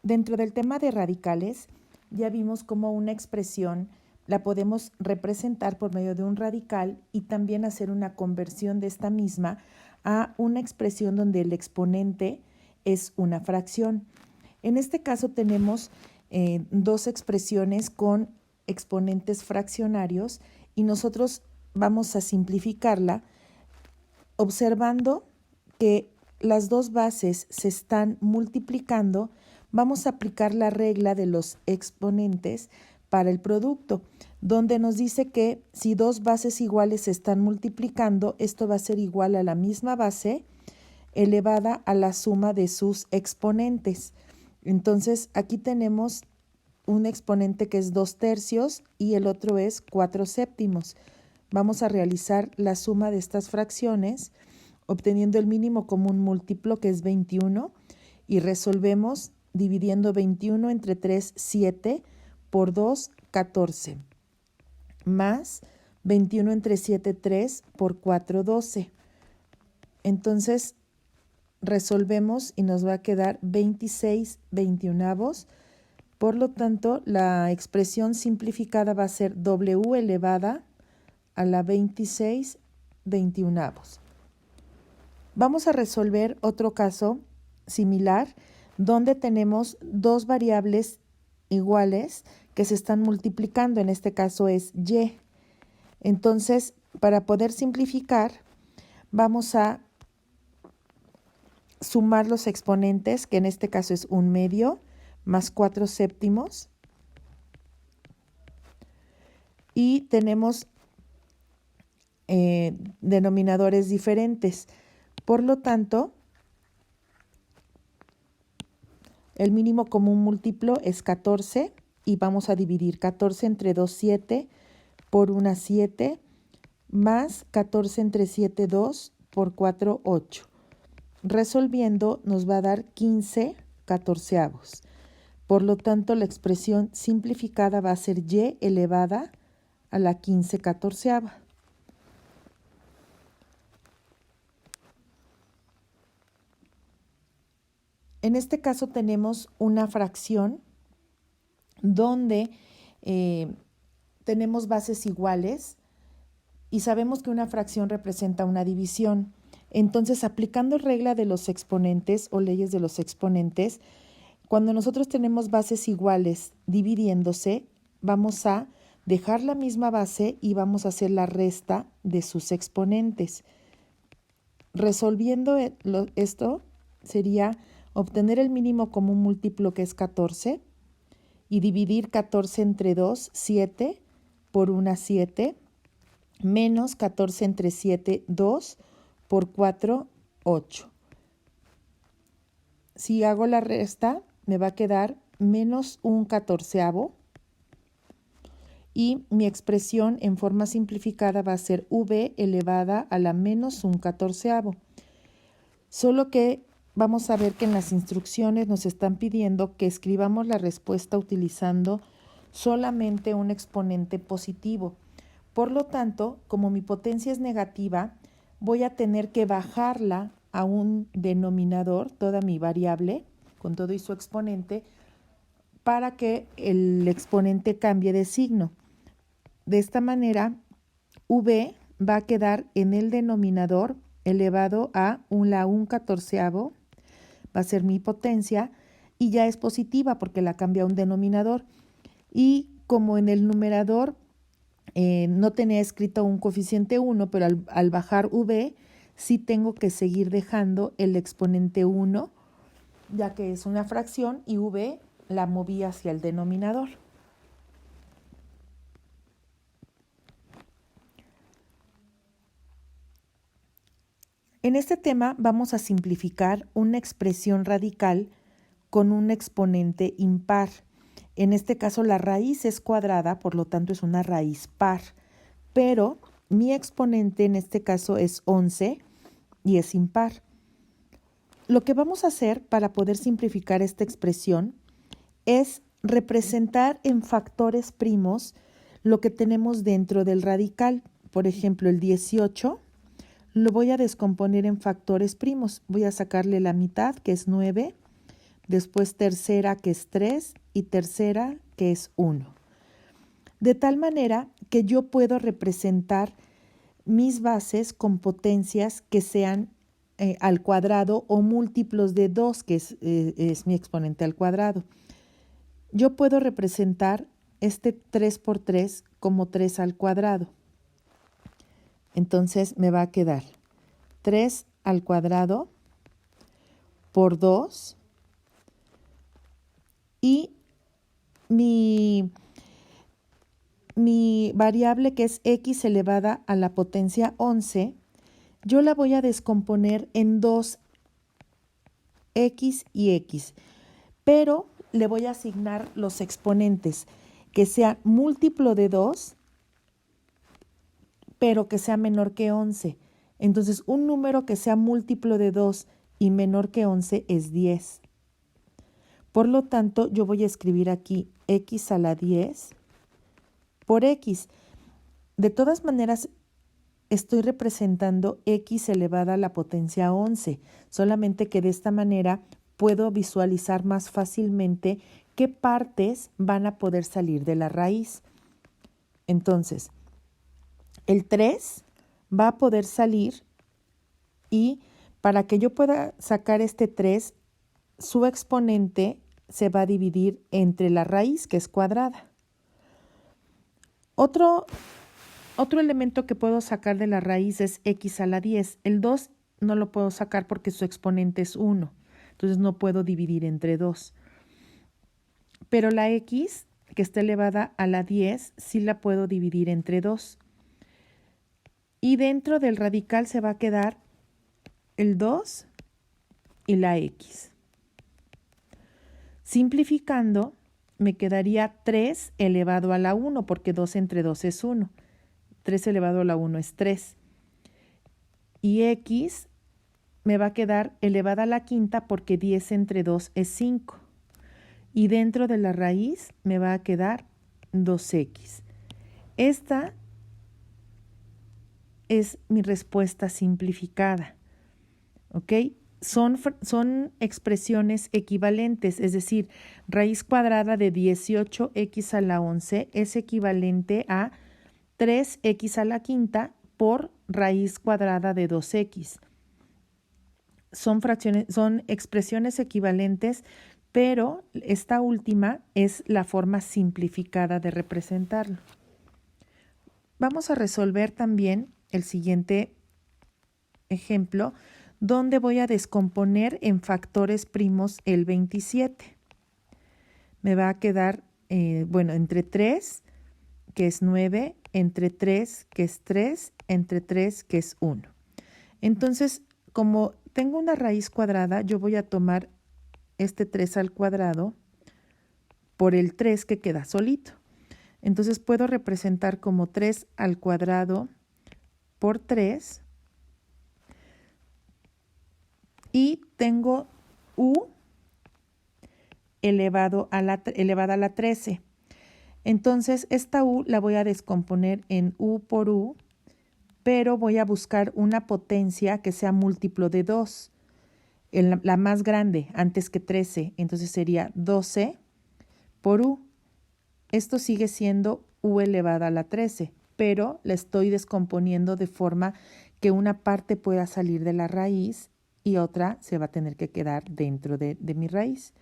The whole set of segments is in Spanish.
Dentro del tema de radicales, ya vimos cómo una expresión la podemos representar por medio de un radical y también hacer una conversión de esta misma a una expresión donde el exponente es una fracción. En este caso tenemos dos expresiones con exponentes fraccionarios y nosotros vamos a simplificarla observando que las dos bases se están multiplicando. Vamos a aplicar la regla de los exponentes para el producto, donde nos dice que si dos bases iguales se están multiplicando, esto va a ser igual a la misma base elevada a la suma de sus exponentes. Entonces, aquí tenemos un exponente que es 2/3 y el otro es 4/7. Vamos a realizar la suma de estas fracciones, obteniendo el mínimo común múltiplo, que es 21, y resolvemos dividiendo 21 entre 3, 7, por 2, 14, más 21 entre 7, 3, por 4, 12. Entonces, resolvemos y nos va a quedar 26 21avos. Por lo tanto, la expresión simplificada va a ser W elevada a la 26 21avos. Vamos a resolver otro caso similar donde tenemos dos variables iguales que se están multiplicando. En este caso es Y. Entonces, para poder simplificar, vamos a sumar los exponentes, que en este caso es 1/2 más 4/7. Y tenemos denominadores diferentes. Por lo tanto, el mínimo común múltiplo es 14 y vamos a dividir 14 entre 2, 7, por 1, 7, más 14 entre 7, 2, por 4, 8. Resolviendo nos va a dar 15 catorceavos. Por lo tanto, la expresión simplificada va a ser Y elevada a la 15 catorceava. En este caso tenemos una fracción donde tenemos bases iguales y sabemos que una fracción representa una división. Entonces, aplicando regla de los exponentes o leyes de los exponentes, cuando nosotros tenemos bases iguales dividiéndose, vamos a dejar la misma base y vamos a hacer la resta de sus exponentes. Resolviendo esto sería obtener el mínimo común múltiplo, que es 14, y dividir 14 entre 2, 7, por 1, 7, menos 14 entre 7, 2, por 4, 8. Si hago la resta, me va a quedar menos 1/14, y mi expresión en forma simplificada va a ser V elevada a la menos 1/14. Solo que vamos a ver que en las instrucciones nos están pidiendo que escribamos la respuesta utilizando solamente un exponente positivo. Por lo tanto, como mi potencia es negativa, voy a tener que bajarla a un denominador, toda mi variable, con todo y su exponente, para que el exponente cambie de signo. De esta manera, V va a quedar en el denominador elevado a la 1/14, va a ser mi potencia, y ya es positiva porque la cambia a un denominador. Y como en el numerador no tenía escrito un coeficiente 1, pero al bajar V, sí tengo que seguir dejando el exponente 1, ya que es una fracción, y V la moví hacia el denominador. En este tema vamos a simplificar una expresión radical con un exponente impar. En este caso la raíz es cuadrada, por lo tanto es una raíz par, pero mi exponente en este caso es 11 y es impar. Lo que vamos a hacer para poder simplificar esta expresión es representar en factores primos lo que tenemos dentro del radical. Por ejemplo, el 18 lo voy a descomponer en factores primos. Voy a sacarle la mitad, que es 9, después tercera que es 3 y tercera que es 1. De tal manera que yo puedo representar mis bases con potencias que sean al cuadrado o múltiplos de 2, que es mi exponente al cuadrado. Yo puedo representar este 3 por 3 como 3 al cuadrado. Entonces me va a quedar 3 al cuadrado por 2 y mi variable, que es x elevada a la potencia 11, yo la voy a descomponer en 2x y x, pero le voy a asignar los exponentes, que sea múltiplo de 2, pero que sea menor que 11. Entonces, un número que sea múltiplo de 2 y menor que 11 es 10. Por lo tanto, yo voy a escribir aquí x a la 10 por x. De todas maneras, estoy representando x elevada a la potencia 11, solamente que de esta manera puedo visualizar más fácilmente qué partes van a poder salir de la raíz. Entonces, el 3 va a poder salir y para que yo pueda sacar este 3, su exponente se va a dividir entre la raíz, que es cuadrada. Otro elemento que puedo sacar de la raíz es x a la 10. El 2 no lo puedo sacar porque su exponente es 1, entonces no puedo dividir entre 2. Pero la x, que está elevada a la 10, sí la puedo dividir entre 2. Y dentro del radical se va a quedar el 2 y la x. Simplificando, me quedaría 3 elevado a la 1, porque 2 entre 2 es 1. 3 elevado a la 1 es 3. Y x me va a quedar elevada a la quinta porque 10 entre 2 es 5. Y dentro de la raíz me va a quedar 2x. Esta es mi respuesta simplificada. ¿Ok? Son expresiones equivalentes, es decir, raíz cuadrada de 18x a la 11 es equivalente a 3x a la quinta por raíz cuadrada de 2x. Son expresiones equivalentes, pero esta última es la forma simplificada de representarlo. Vamos a resolver también el siguiente ejemplo, donde voy a descomponer en factores primos el 27. Me va a quedar, entre 3, que es 9, entre 3, que es 3, entre 3, que es 1. Entonces, como tengo una raíz cuadrada, yo voy a tomar este 3 al cuadrado por el 3 que queda solito. Entonces, puedo representar como 3 al cuadrado por 3. Y tengo u elevada a la 13. Entonces, esta u la voy a descomponer en u por u, pero voy a buscar una potencia que sea múltiplo de 2, la más grande, antes que 13. Entonces sería 12 por u. Esto sigue siendo u elevada a la 13, pero la estoy descomponiendo de forma que una parte pueda salir de la raíz y otra se va a tener que quedar dentro de mi raíz.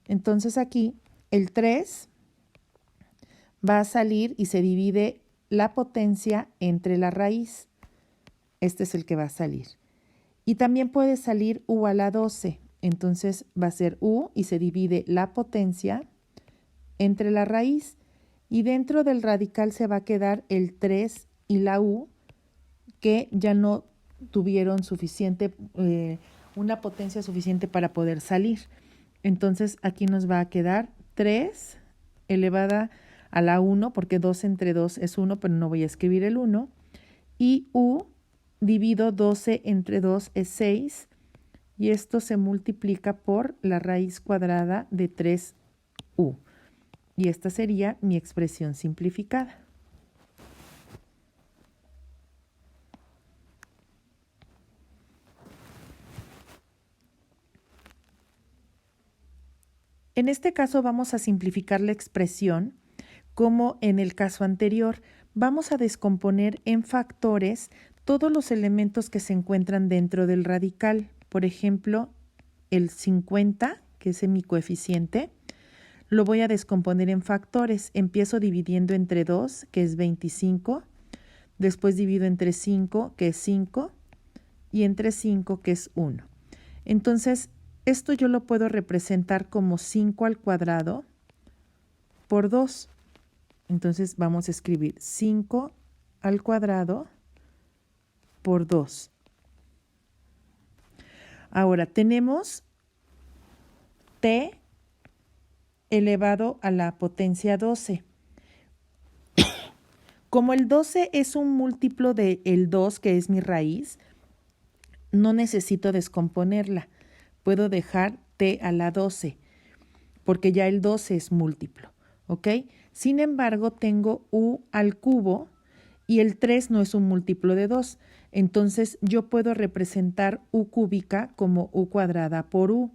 Entonces aquí el 3 va a salir y se divide la potencia entre la raíz. Este es el que va a salir. Y también puede salir u a la 12. Entonces va a ser u y se divide la potencia entre la raíz. Y dentro del radical se va a quedar el 3 y la u, que ya no tuvieron una potencia suficiente para poder salir. Entonces aquí nos va a quedar 3 elevada a la 1, porque 2 entre 2 es 1, pero no voy a escribir el 1. Y u divido 12 entre 2 es 6. Y esto se multiplica por la raíz cuadrada de 3u. Y esta sería mi expresión simplificada. En este caso vamos a simplificar la expresión como en el caso anterior. Vamos a descomponer en factores todos los elementos que se encuentran dentro del radical. Por ejemplo, el 50, que es mi coeficiente, lo voy a descomponer en factores. Empiezo dividiendo entre 2, que es 25. Después divido entre 5, que es 5. Y entre 5, que es 1. Entonces, esto yo lo puedo representar como 5 al cuadrado por 2. Entonces, vamos a escribir 5 al cuadrado por 2. Ahora, tenemos t elevado a la potencia 12. Como el 12 es un múltiplo del 2, que es mi raíz, no necesito descomponerla. Puedo dejar t a la 12, porque ya el 12 es múltiplo, ¿ok? Sin embargo, tengo u al cubo y el 3 no es un múltiplo de 2. Entonces, yo puedo representar u cúbica como u cuadrada por u.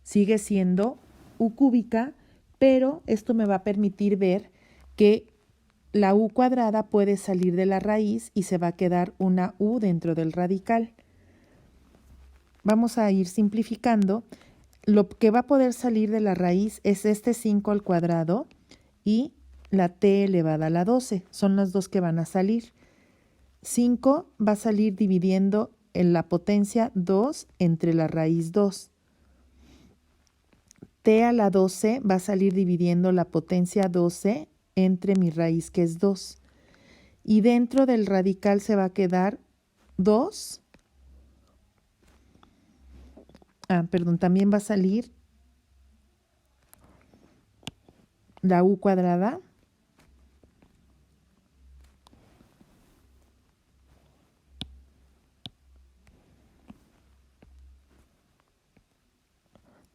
Sigue siendo u cúbica, pero esto me va a permitir ver que la u cuadrada puede salir de la raíz y se va a quedar una u dentro del radical. Vamos a ir simplificando. Lo que va a poder salir de la raíz es este 5 al cuadrado y la t elevada a la 12. Son las dos que van a salir. 5 va a salir dividiendo en la potencia 2 entre la raíz 2. T a la 12 va a salir dividiendo la potencia 12 entre mi raíz, que es 2. Y dentro del radical se va a quedar 2. También va a salir la u cuadrada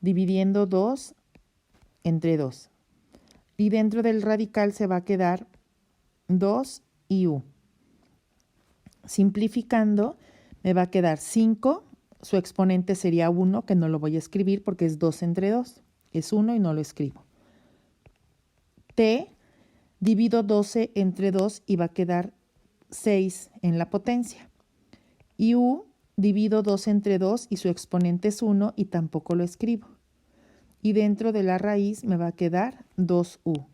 dividiendo 2 entre 2. Y dentro del radical se va a quedar 2 y u. Simplificando, me va a quedar 5, su exponente sería 1, que no lo voy a escribir porque es 2 entre 2. Es 1 y no lo escribo. T, divido 12 entre 2 y va a quedar 6 en la potencia. Y u, divido 2 entre 2 y su exponente es 1 y tampoco lo escribo. Y dentro de la raíz me va a quedar 2u.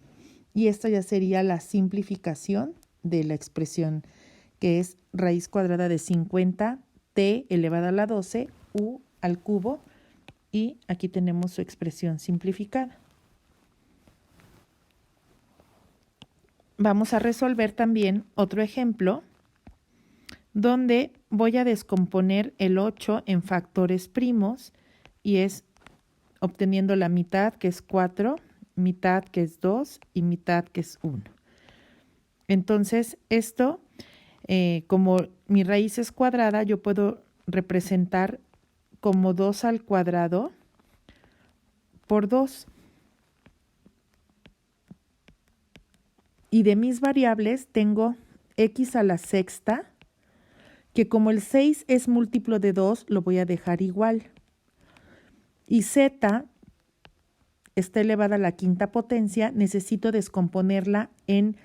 Y esta ya sería la simplificación de la expresión, que es raíz cuadrada de 50, t elevada a la 12, u al cubo, y aquí tenemos su expresión simplificada. Vamos a resolver también otro ejemplo, donde voy a descomponer el 8 en factores primos, y es obteniendo la mitad, que es 4, mitad, que es 2, y mitad, que es 1. Entonces, esto, como mi raíz es cuadrada, yo puedo representar como 2 al cuadrado por 2. Y de mis variables tengo x a la sexta, que como el 6 es múltiplo de 2, lo voy a dejar igual. Y z está elevada a la quinta potencia, necesito descomponerla en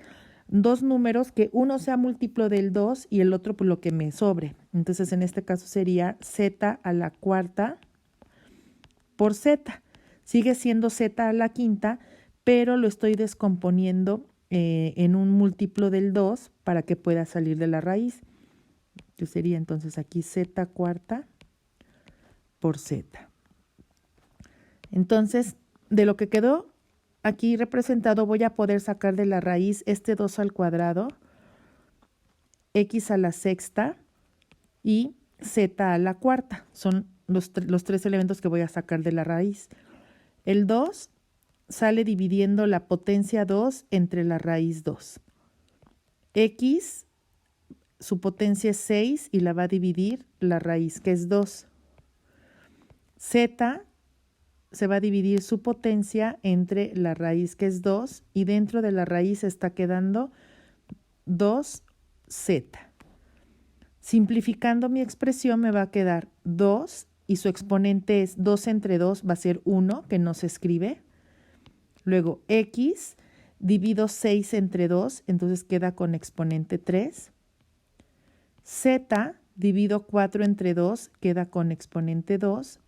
dos números, que uno sea múltiplo del 2 y el otro por lo que me sobre. Entonces, en este caso sería z a la cuarta por z. Sigue siendo z a la quinta, pero lo estoy descomponiendo en un múltiplo del 2 para que pueda salir de la raíz. Que sería entonces aquí z cuarta por z. Entonces, de lo que quedó aquí representado, voy a poder sacar de la raíz este 2 al cuadrado, x a la sexta y z a la cuarta. Son los tres elementos que voy a sacar de la raíz. El 2 sale dividiendo la potencia 2 entre la raíz 2. X, su potencia es 6 y la va a dividir la raíz, que es 2. Z se va a dividir su potencia entre la raíz, que es 2, y dentro de la raíz está quedando 2z. Simplificando mi expresión me va a quedar 2 y su exponente es 2 entre 2, va a ser 1, que no se escribe. Luego x divido 6 entre 2, entonces queda con exponente 3. Z divido 4 entre 2, queda con exponente 2.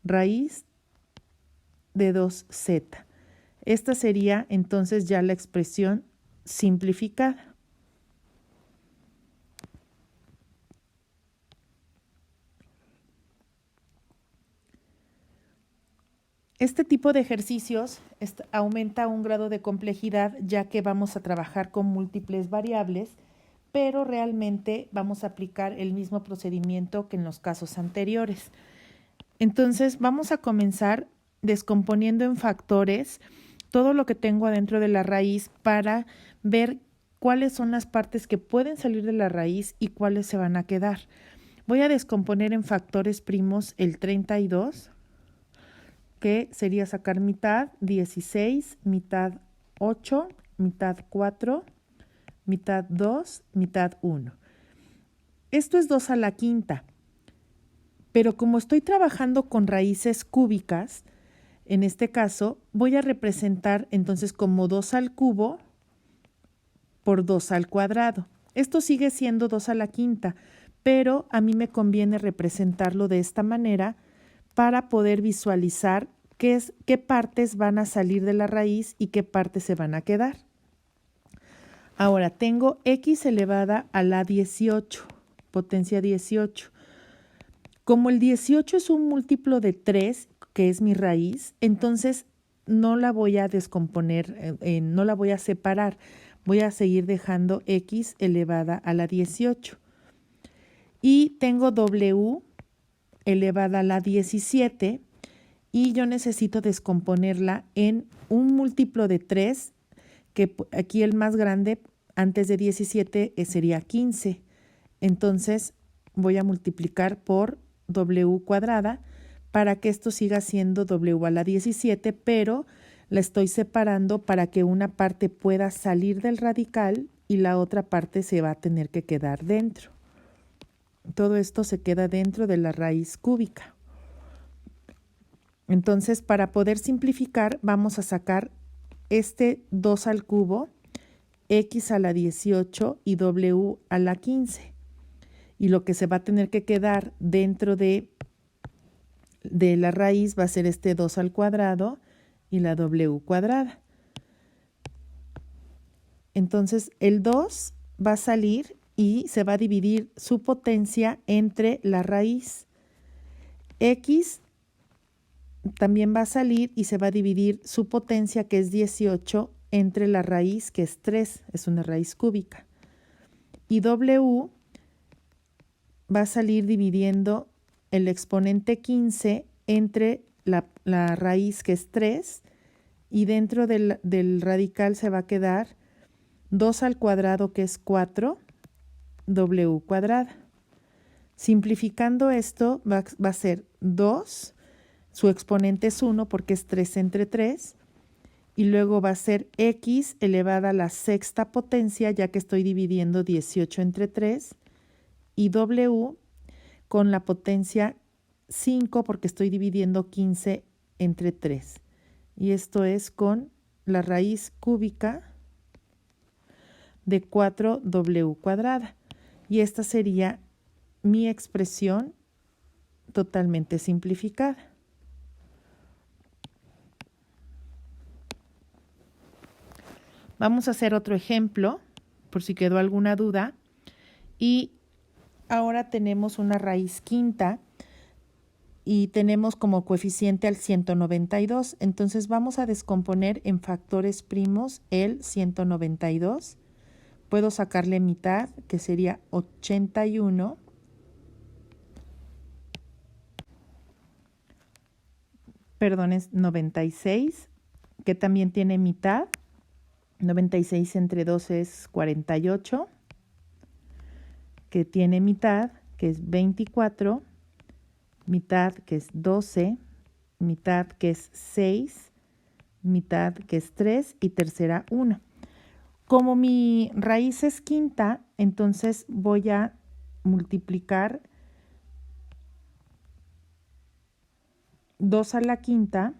Raíz de 2z. Esta sería entonces ya la expresión simplificada. Este tipo de ejercicios aumenta un grado de complejidad ya que vamos a trabajar con múltiples variables, pero realmente vamos a aplicar el mismo procedimiento que en los casos anteriores. Entonces vamos a comenzar descomponiendo en factores todo lo que tengo adentro de la raíz para ver cuáles son las partes que pueden salir de la raíz y cuáles se van a quedar. Voy a descomponer en factores primos el 32, que sería sacar mitad, 16, mitad 8, mitad 4, mitad 2, mitad 1. Esto es 2 a la quinta, pero como estoy trabajando con raíces cúbicas, en este caso voy a representar entonces como 2 al cubo por 2 al cuadrado. Esto sigue siendo 2 a la quinta, pero a mí me conviene representarlo de esta manera para poder visualizar qué partes van a salir de la raíz y qué partes se van a quedar. Ahora tengo x elevada a la 18, potencia 18. Como el 18 es un múltiplo de 3, que es mi raíz, entonces no la voy a descomponer, no la voy a separar. Voy a seguir dejando x elevada a la 18. Y tengo w elevada a la 17 y yo necesito descomponerla en un múltiplo de 3, que aquí el más grande antes de 17 sería 15. Entonces voy a multiplicar por w cuadrada para que esto siga siendo w a la 17, pero la estoy separando para que una parte pueda salir del radical y la otra parte se va a tener que quedar dentro. Todo esto se queda dentro de la raíz cúbica. Entonces, para poder simplificar, vamos a sacar este 2 al cubo, x a la 18 y w a la 15. Y lo que se va a tener que quedar dentro de la raíz va a ser este 2 al cuadrado y la w cuadrada. Entonces, el 2 va a salir y se va a dividir su potencia entre la raíz. X también va a salir y se va a dividir su potencia, que es 18, entre la raíz, que es 3, es una raíz cúbica. Y w va a salir dividiendo el exponente 15 entre la raíz, que es 3, y dentro del radical se va a quedar 2 al cuadrado, que es 4, w cuadrada. Simplificando esto va a ser 2, su exponente es 1 porque es 3 entre 3, y luego va a ser x elevada a la sexta potencia, ya que estoy dividiendo 18 entre 3, y w con la potencia 5 porque estoy dividiendo 15 entre 3. Y esto es con la raíz cúbica de 4w cuadrada. Y esta sería mi expresión totalmente simplificada. Vamos a hacer otro ejemplo, por si quedó alguna duda. Y ahora tenemos una raíz quinta y tenemos como coeficiente al 192. Entonces vamos a descomponer en factores primos el 192. Puedo sacarle mitad, que sería 81. Perdón, es 96, que también tiene mitad. 96 entre 2 es 48, que tiene mitad, que es 24, mitad, que es 12, mitad, que es 6, mitad, que es 3 y tercera 1. Como mi raíz es quinta, entonces voy a multiplicar 2 a la quinta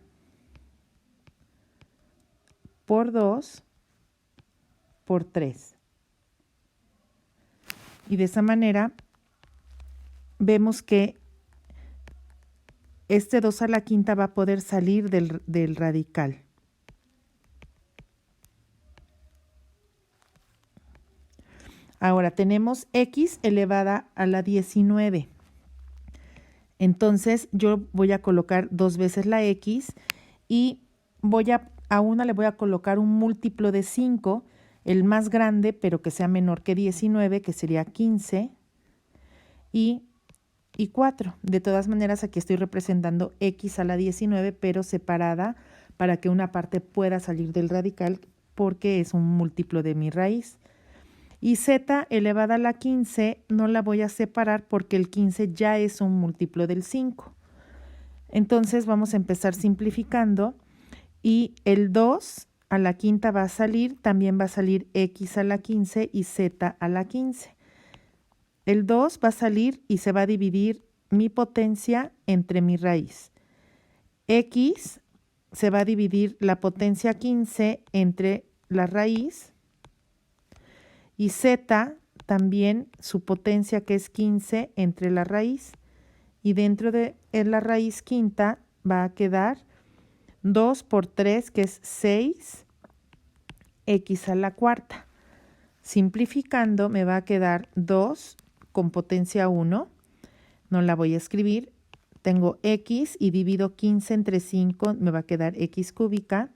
por 2 por 3. Y de esa manera vemos que este 2 a la quinta va a poder salir del radical. Ahora tenemos x elevada a la 19. Entonces yo voy a colocar 2 veces la x y a una le voy a colocar un múltiplo de 5, el más grande, pero que sea menor que 19, que sería 15, y 4. De todas maneras, aquí estoy representando x a la 19, pero separada para que una parte pueda salir del radical porque es un múltiplo de mi raíz. Y z elevada a la 15 no la voy a separar porque el 15 ya es un múltiplo del 5. Entonces vamos a empezar simplificando y el 2 a la quinta va a salir, también va a salir x a la 15 y z a la 15. El 2 va a salir y se va a dividir mi potencia entre mi raíz. X se va a dividir la potencia 15 entre la raíz. Y z también su potencia, que es 15, entre la raíz. Y dentro de la raíz quinta va a quedar 2 por 3, que es 6, x a la cuarta. Simplificando me va a quedar 2 con potencia 1. No la voy a escribir. Tengo x y divido 15 entre 5, me va a quedar x cúbica.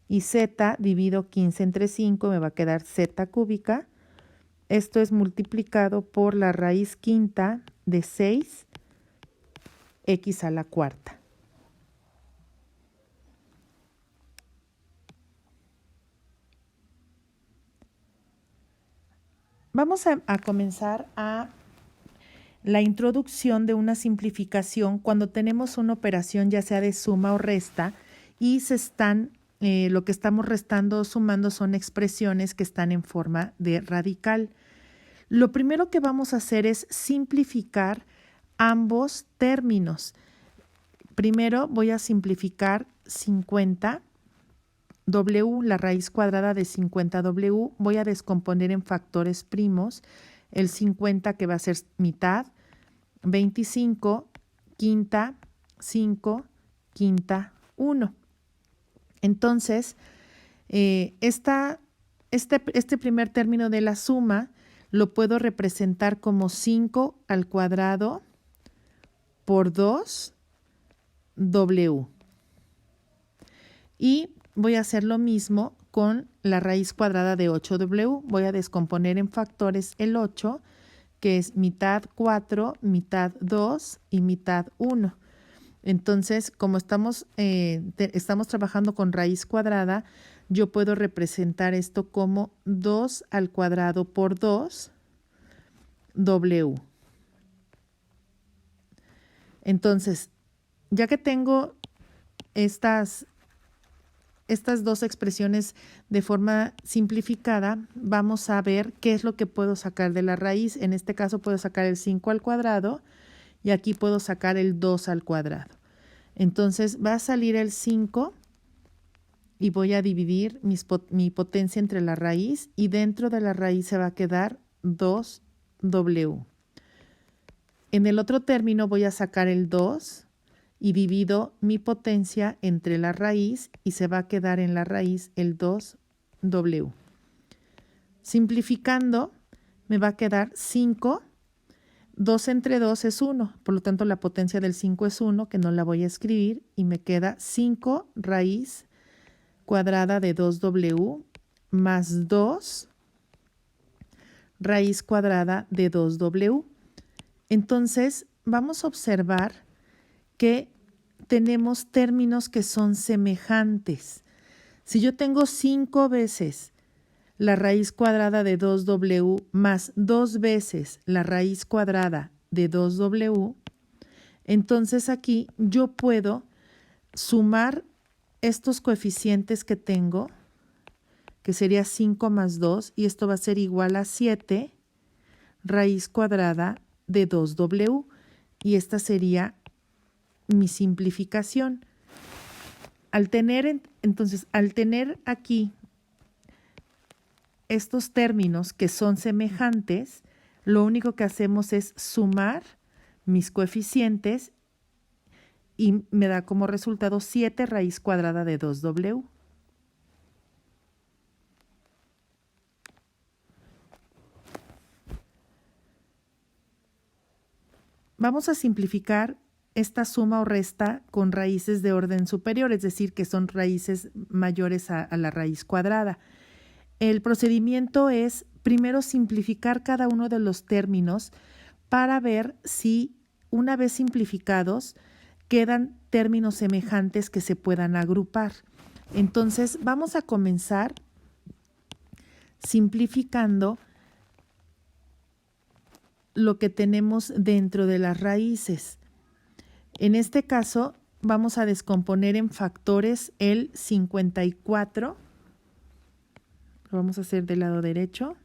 Y z divido 15 entre 5, me va a quedar z cúbica. Esto es multiplicado por la raíz quinta de 6, x a la cuarta. Vamos a comenzar a la introducción de una simplificación cuando tenemos una operación ya sea de suma o resta y lo que estamos restando o sumando son expresiones que están en forma de radical. Lo primero que vamos a hacer es simplificar ambos términos. Primero voy a simplificar 50W, la raíz cuadrada de 50W. Voy a descomponer en factores primos el 50, que va a ser mitad, 25, quinta, 5, quinta, 1. Entonces, este primer término de la suma lo puedo representar como 5 al cuadrado por 2W. Y voy a hacer lo mismo con la raíz cuadrada de 8W. Voy a descomponer en factores el 8, que es mitad 4, mitad 2 y mitad 1. Entonces, como estamos trabajando con raíz cuadrada, yo puedo representar esto como 2 al cuadrado por 2W. Entonces, ya que tengo estas dos expresiones de forma simplificada, vamos a ver qué es lo que puedo sacar de la raíz. En este caso puedo sacar el 5 al cuadrado y aquí puedo sacar el 2 al cuadrado. Entonces va a salir el 5 y voy a dividir mi potencia entre la raíz y dentro de la raíz se va a quedar 2W. En el otro término voy a sacar el 2 y divido mi potencia entre la raíz y se va a quedar en la raíz el 2W. Simplificando, me va a quedar 5. 2 entre 2 es 1, por lo tanto la potencia del 5 es 1, que no la voy a escribir, y me queda 5 raíz cuadrada de 2W más 2 raíz cuadrada de 2W. Entonces, vamos a observar que tenemos términos que son semejantes. Si yo tengo 5 veces la raíz cuadrada de 2W más 2 veces la raíz cuadrada de 2W, entonces aquí yo puedo sumar estos coeficientes que tengo, que sería 5 más 2, y esto va a ser igual a 7 raíz cuadrada de 2W, y esta sería mi simplificación. Entonces, al tener aquí estos términos que son semejantes, lo único que hacemos es sumar mis coeficientes y me da como resultado 7 raíz cuadrada de 2w. Vamos a simplificar esta suma o resta con raíces de orden superior, es decir, que son raíces mayores a la raíz cuadrada. El procedimiento es primero simplificar cada uno de los términos para ver si, una vez simplificados, quedan términos semejantes que se puedan agrupar. Entonces, vamos a comenzar simplificando lo que tenemos dentro de las raíces. En este caso, vamos a descomponer en factores el 54. Lo vamos a hacer del lado derecho.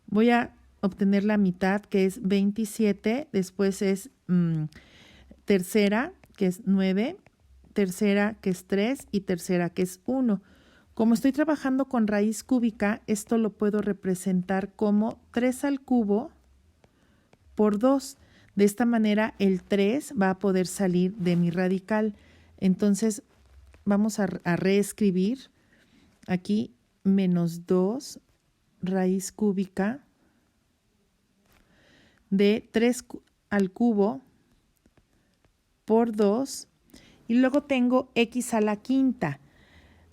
Voy a obtener la mitad, que es 27. Después es tercera, que es 9. Tercera, que es 3. Y tercera, que es 1. Como estoy trabajando con raíz cúbica, esto lo puedo representar como 3 al cubo por 2. De esta manera el 3 va a poder salir de mi radical. Entonces vamos a reescribir aquí menos 2 raíz cúbica de 3 al cubo por 2. Y luego tengo x a la quinta.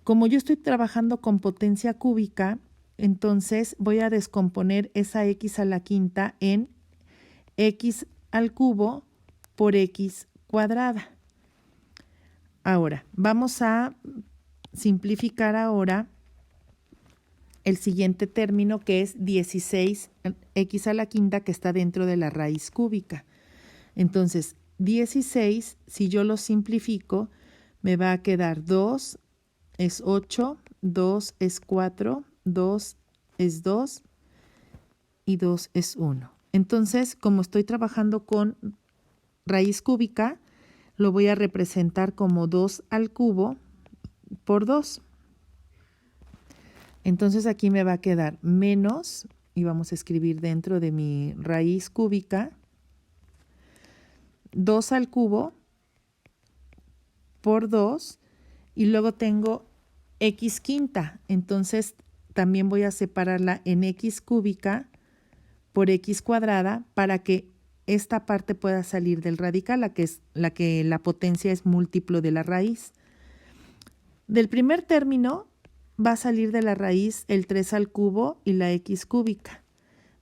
Como yo estoy trabajando con potencia cúbica, entonces voy a descomponer esa x a la quinta en x al cubo por x cuadrada. Ahora, vamos a simplificar ahora el siguiente término, que es 16x a la quinta, que está dentro de la raíz cúbica. Entonces, 16, si yo lo simplifico, me va a quedar 2 es 8, 2 es 4, 2 es 2 y 2 es 1. Entonces, como estoy trabajando con raíz cúbica, lo voy a representar como 2 al cubo por 2. Entonces aquí me va a quedar menos, y vamos a escribir dentro de mi raíz cúbica, 2 al cubo por 2, y luego tengo x quinta. Entonces también voy a separarla en x cúbica por x cuadrada para que esta parte pueda salir del radical, la potencia es múltiplo de la raíz. Del primer término va a salir de la raíz el 3 al cubo y la x cúbica.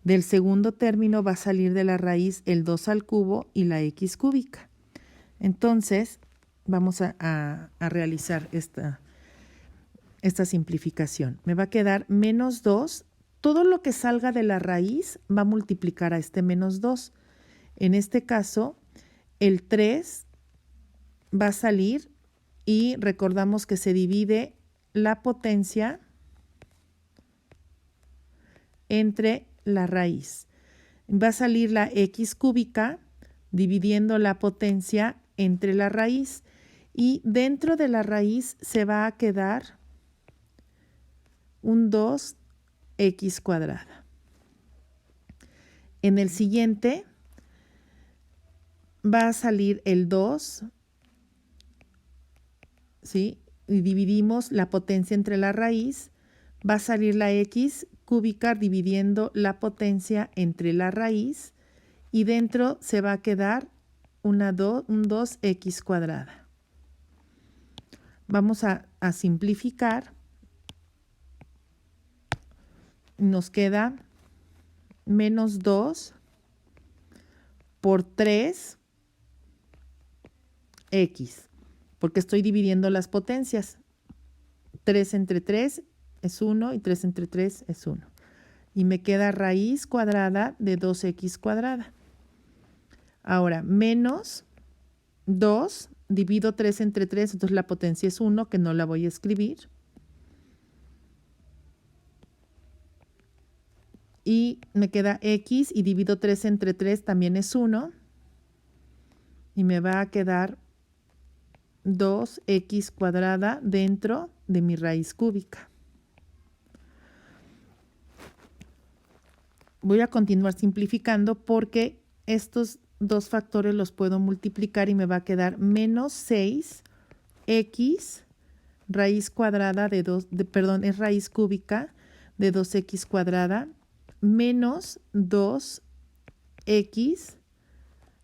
Del segundo término va a salir de la raíz el 2 al cubo y la x cúbica. Entonces, vamos a realizar esta simplificación. Me va a quedar menos 2. Todo lo que salga de la raíz va a multiplicar a este menos 2. En este caso, el 3 va a salir y recordamos que se divide la potencia entre la raíz. Va a salir la x cúbica dividiendo la potencia entre la raíz, y dentro de la raíz se va a quedar un 2x cuadrada. En el siguiente va a salir el 2, ¿sí? Y dividimos la potencia entre la raíz, va a salir la x cúbica dividiendo la potencia entre la raíz, y dentro se va a quedar un 2x cuadrada. Vamos a simplificar. Nos queda menos 2 por 3x, porque estoy dividiendo las potencias. 3 entre 3 es 1 y 3 entre 3 es 1. Y me queda raíz cuadrada de 2x cuadrada. Ahora, menos 2, divido 3 entre 3, entonces la potencia es 1, que no la voy a escribir. Y me queda x, y divido 3 entre 3, también es 1. Y me va a quedar 2x cuadrada dentro de mi raíz cúbica. Voy a continuar simplificando porque estos dos factores los puedo multiplicar y me va a quedar menos 6x raíz cuadrada de es raíz cúbica de 2x cuadrada menos 2x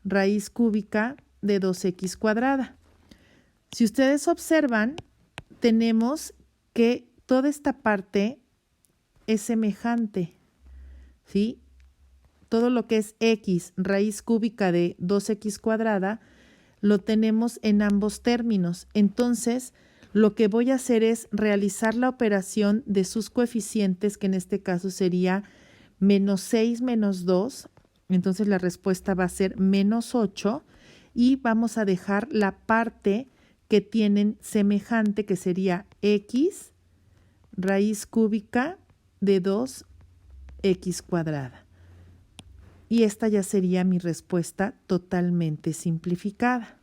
raíz cúbica de 2x cuadrada. Si ustedes observan, tenemos que toda esta parte es semejante, ¿sí? Todo lo que es x raíz cúbica de 2x cuadrada lo tenemos en ambos términos. Entonces, lo que voy a hacer es realizar la operación de sus coeficientes, que en este caso sería menos 6 menos 2. Entonces, la respuesta va a ser menos 8 y vamos a dejar la parte que tienen semejante, que sería x raíz cúbica de 2x cuadrada. Y esta ya sería mi respuesta totalmente simplificada.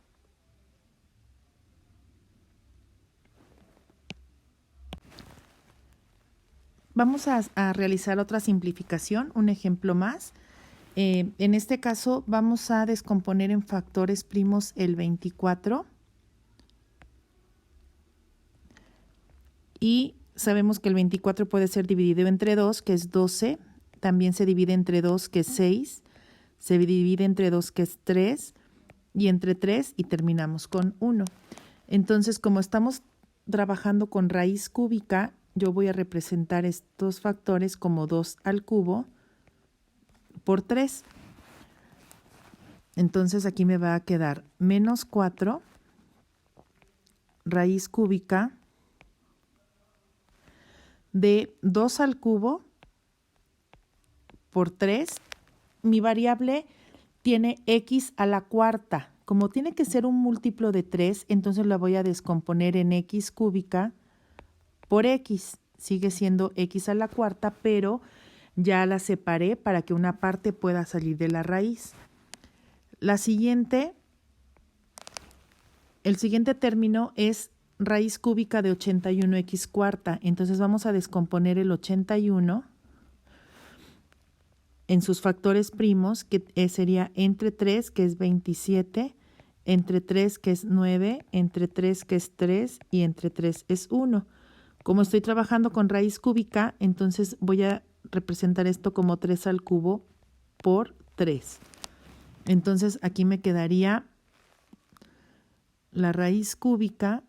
Vamos a realizar otra simplificación, un ejemplo más. En este caso vamos a descomponer en factores primos el 24. Y sabemos que el 24 puede ser dividido entre 2, que es 12. También se divide entre 2, que es 6. Se divide entre 2, que es 3. Y entre 3 y terminamos con 1. Entonces, como estamos trabajando con raíz cúbica, yo voy a representar estos factores como 2 al cubo por 3. Entonces, aquí me va a quedar menos 4 raíz cúbica de 2 al cubo por 3. Mi variable tiene x a la cuarta. Como tiene que ser un múltiplo de 3, entonces la voy a descomponer en x cúbica por x. Sigue siendo x a la cuarta, pero ya la separé para que una parte pueda salir de la raíz. El siguiente término es raíz cúbica de 81x cuarta. Entonces vamos a descomponer el 81 en sus factores primos, que sería entre 3, que es 27, entre 3, que es 9, entre 3, que es 3, y entre 3 es 1. Como estoy trabajando con raíz cúbica, entonces voy a representar esto como 3 al cubo por 3. Entonces aquí me quedaría la raíz cúbica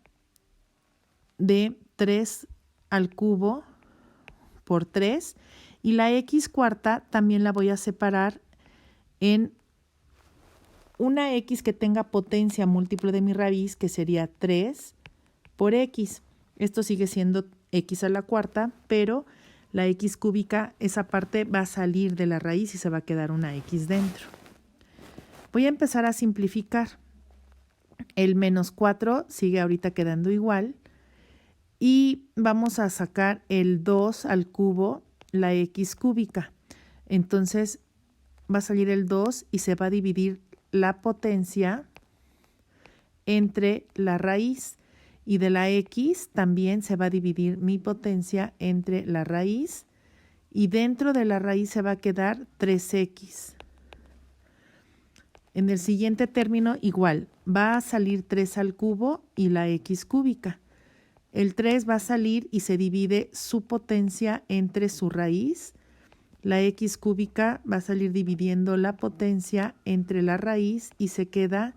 de 3 al cubo por 3. Y la x cuarta también la voy a separar en una x que tenga potencia múltiplo de mi raíz, que sería 3 por x. Esto sigue siendo x a la cuarta, pero la x cúbica, esa parte va a salir de la raíz y se va a quedar una x dentro. Voy a empezar a simplificar. El menos 4 sigue ahorita quedando igual. Y vamos a sacar el 2 al cubo, la x cúbica. Entonces va a salir el 2 y se va a dividir la potencia entre la raíz. Y de la x también se va a dividir mi potencia entre la raíz. Y dentro de la raíz se va a quedar 3x. En el siguiente término igual, va a salir 3 al cubo y la x cúbica. El 3 va a salir y se divide su potencia entre su raíz. La x cúbica va a salir dividiendo la potencia entre la raíz y se queda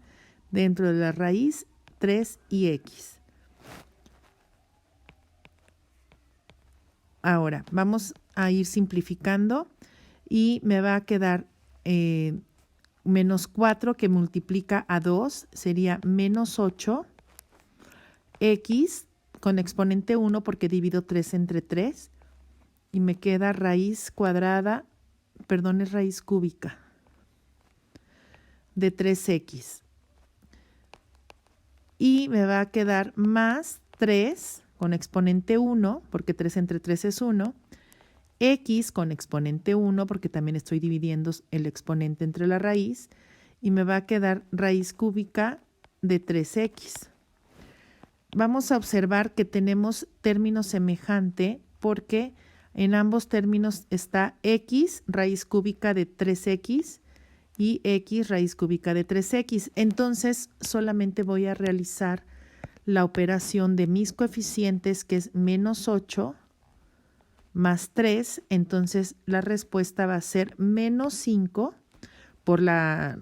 dentro de la raíz 3 y x. Ahora vamos a ir simplificando y me va a quedar menos 4 que multiplica a 2, sería menos 8, x con exponente 1 porque divido 3 entre 3 y me queda raíz cuadrada, perdón, es raíz cúbica de 3x. Y me va a quedar más 3 con exponente 1, porque 3 entre 3 es 1, x con exponente 1, porque también estoy dividiendo el exponente entre la raíz, y me va a quedar raíz cúbica de 3x. vamos a observar que tenemos término semejante porque en ambos términos está x raíz cúbica de 3x y x raíz cúbica de 3x. Entonces solamente voy a realizar la operación de mis coeficientes, que es menos 8 más 3. Entonces la respuesta va a ser menos 5 por la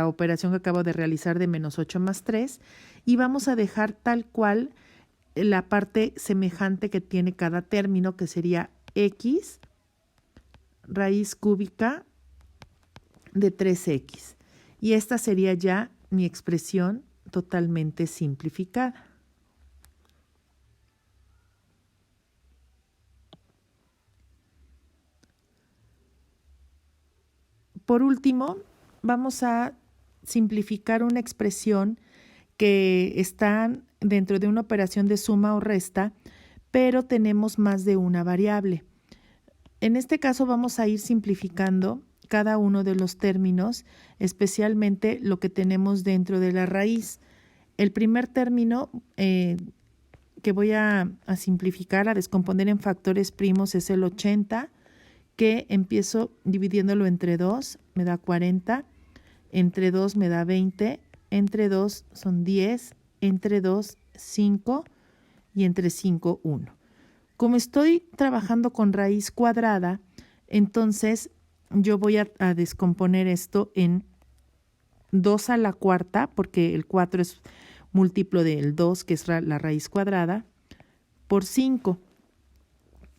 operación que acabo de realizar de menos 8 más 3. Y vamos a dejar tal cual la parte semejante que tiene cada término, que sería x raíz cúbica de 3x. Y esta sería ya mi expresión totalmente simplificada. Por último, vamos a simplificar una expresión que está dentro de una operación de suma o resta, pero tenemos más de una variable. En este caso vamos a ir simplificando cada uno de los términos, especialmente lo que tenemos dentro de la raíz. El primer término que voy a simplificar, a descomponer en factores primos, es el 80, que empiezo dividiéndolo entre 2, me da 40, entre 2 me da 20, entre 2 son 10, entre 2, 5 y entre 5, 1. Como estoy trabajando con raíz cuadrada, entonces yo voy a descomponer esto en 2 a la cuarta, porque el 4 es múltiplo del 2, que es la raíz cuadrada, por 5.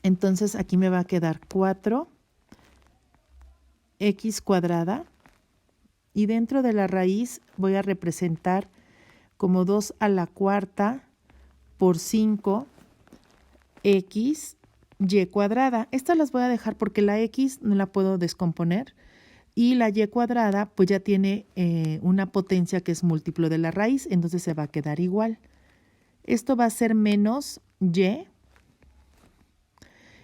Entonces aquí me va a quedar 4x cuadrada, y dentro de la raíz voy a representar como 2 a la cuarta por 5 x y cuadrada. Estas las voy a dejar porque la x no la puedo descomponer y la y cuadrada pues ya tiene una potencia que es múltiplo de la raíz, entonces se va a quedar igual. Esto va a ser menos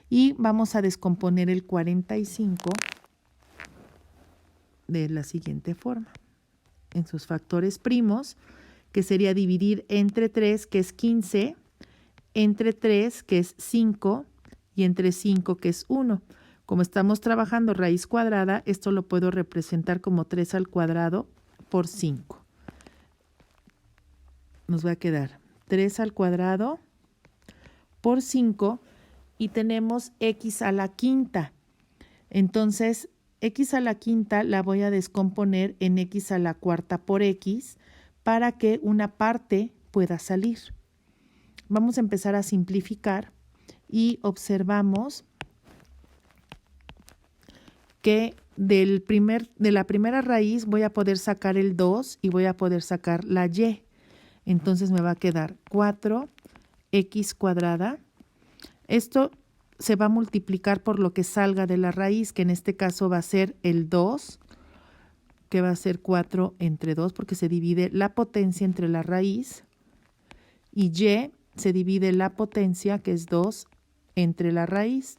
y vamos a descomponer el 45 de la siguiente forma. En sus factores primos, que sería dividir entre 3, que es 15, entre 3, que es 5, y entre 5, que es 1. Como estamos trabajando raíz cuadrada, esto lo puedo representar como 3 al cuadrado por 5. Nos va a quedar 3 al cuadrado por 5 y tenemos x a la quinta. Entonces, x a la quinta la voy a descomponer en x a la cuarta por x para que una parte pueda salir. Vamos a empezar a simplificar y observamos que de la primera raíz voy a poder sacar el 2 y voy a poder sacar la y. Entonces me va a quedar 4x cuadrada. Esto se va a multiplicar por lo que salga de la raíz, que en este caso va a ser el 2, que va a ser 4 entre 2, porque se divide la potencia entre la raíz, y y se divide la potencia, que es 2, entre la raíz.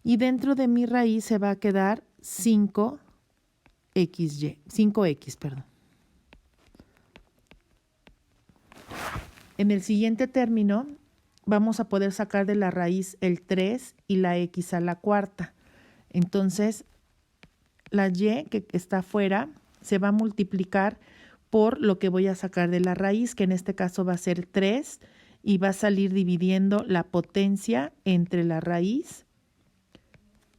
Y dentro de mi raíz se va a quedar 5x, perdón. En el siguiente término vamos a poder sacar de la raíz el 3 y la x a la cuarta. Entonces, la y que está afuera se va a multiplicar por lo que voy a sacar de la raíz, que en este caso va a ser 3, y va a salir dividiendo la potencia entre la raíz.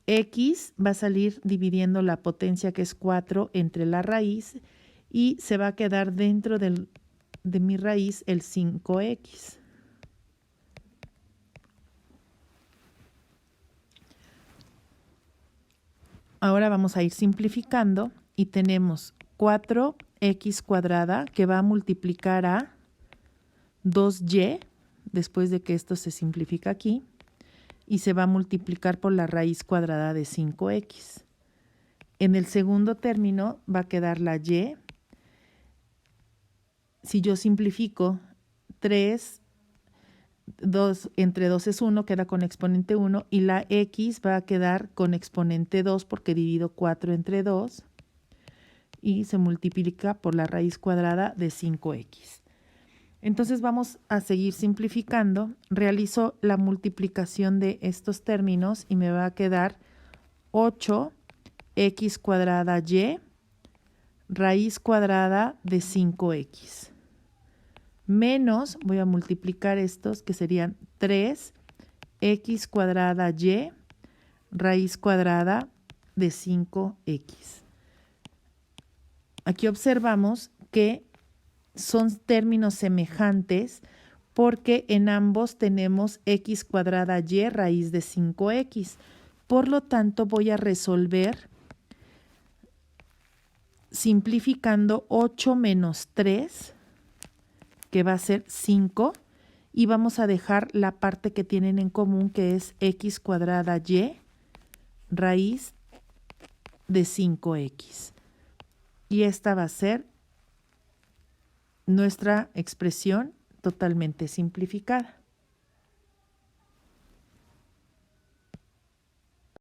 X va a salir dividiendo la potencia, que es 4, entre la raíz, y se va a quedar dentro de mi raíz el 5x. Ahora vamos a ir simplificando y tenemos 4x cuadrada que va a multiplicar a 2y, después de que esto se simplifica aquí, y se va a multiplicar por la raíz cuadrada de 5x. En el segundo término va a quedar la y. Si yo simplifico 3, 2 entre 2 es 1, queda con exponente 1, y la x va a quedar con exponente 2 porque divido 4 entre 2 y se multiplica por la raíz cuadrada de 5x. Entonces vamos a seguir simplificando. Realizo la multiplicación de estos términos y me va a quedar 8x cuadrada y raíz cuadrada de 5x. Menos, voy a multiplicar estos que serían 3x cuadrada y raíz cuadrada de 5x. Aquí observamos que son términos semejantes porque en ambos tenemos x cuadrada y raíz de 5x. Por lo tanto, voy a resolver simplificando 8 menos 3, que va a ser 5, y vamos a dejar la parte que tienen en común, que es x cuadrada y raíz de 5x. Y esta va a ser nuestra expresión totalmente simplificada.